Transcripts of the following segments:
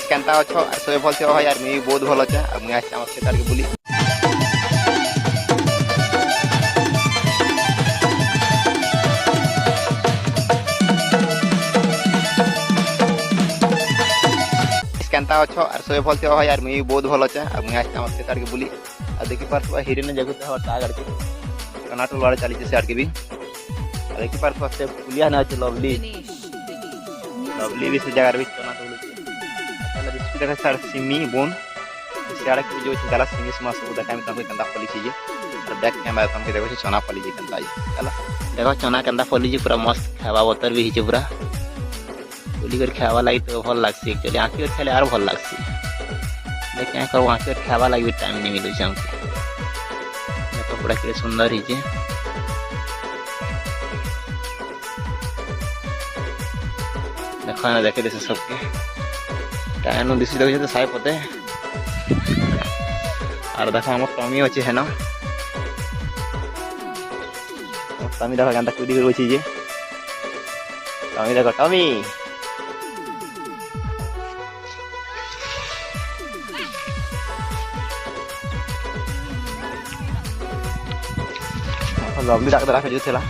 কেনতা অছ আর সবে ভাল থিব ভাই আর মুই বহুত ভাল আছে আর মুই আসছি আমার খেতারকে বলি কেনতা অছ আর সবে ভাল থিব ভাই আর মুই বহুত ভাল আছে আর মুই আসছি আমার খেতারকে বলি আর দেখি পারছো হিরেনে জাগুতে হওয়ার তা আগে কনাটল বাড়ে চালিয়েছে সে আরকে বি আর দেখি পারছো সে পুলিয়া না আছে লভলি लवली भी से जगह भी चना तो पहले दिस देखा सर सिमी बोन सियाड़ा की जो चला सिमी समा सब देखा में तमके कंदा फली चीज और बैक कैमरा तमके देखो चना फली जी कंदा चला देखो चना कंदा फली जी पूरा मस्त खावा बोतर भी हिचे पूरा बोली कर खावा लागी तो भल लागसी एक्चुअली आंखी और खेले और भल लागसी देख क्या करो आंखी और खावा लागी टाइम नहीं मिले हमके देखो पूरा के सुंदर हिचे देखो ना देखे जैसे सबके टाइम दिस देखो तो साइप होते और देखो हम टमी अच्छे है ना टमी देखो क्या कुदी कर चीज टमी देखो टमी लवली डाक रखे जो थेला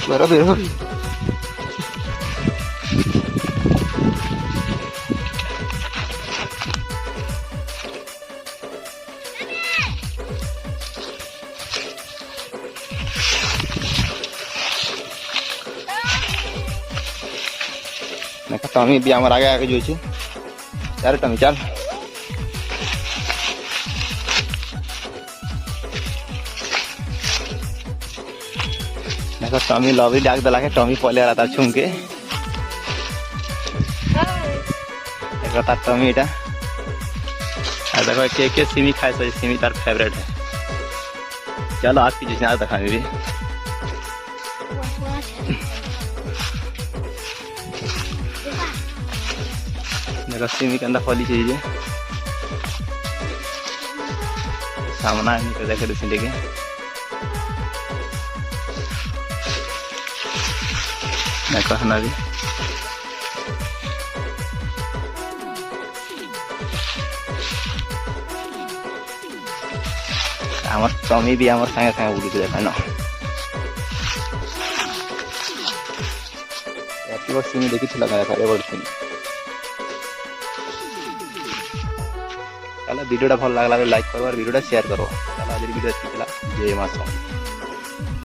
बराबर देखो टमी भी हमारे आगे आगे जो यार टमी चल देखो टमी लवली डाक दला के टमी पहले आ रहा था छूम के देखो तार टमी इटा और देखो के सिमी खाए सो सिमी तार फेवरेट है चलो आज की जिसने आज देखा भी देखो सिमी के अंदर फली चाहिए सामना नहीं देखे दूसरी लेके देखो है ना भी আমার টমি भी আমার সঙ্গে সঙ্গে উড়িতে দেখায় না একবার সিমি দেখেছিলাম দেখা এবার সিমি তাহলে ভিডিওটা ভালো লাগলে লাইক করো আর ভিডিওটা শেয়ার করো তাহলে আজকের ভিডিও এতটুকু ছিল জয় মা।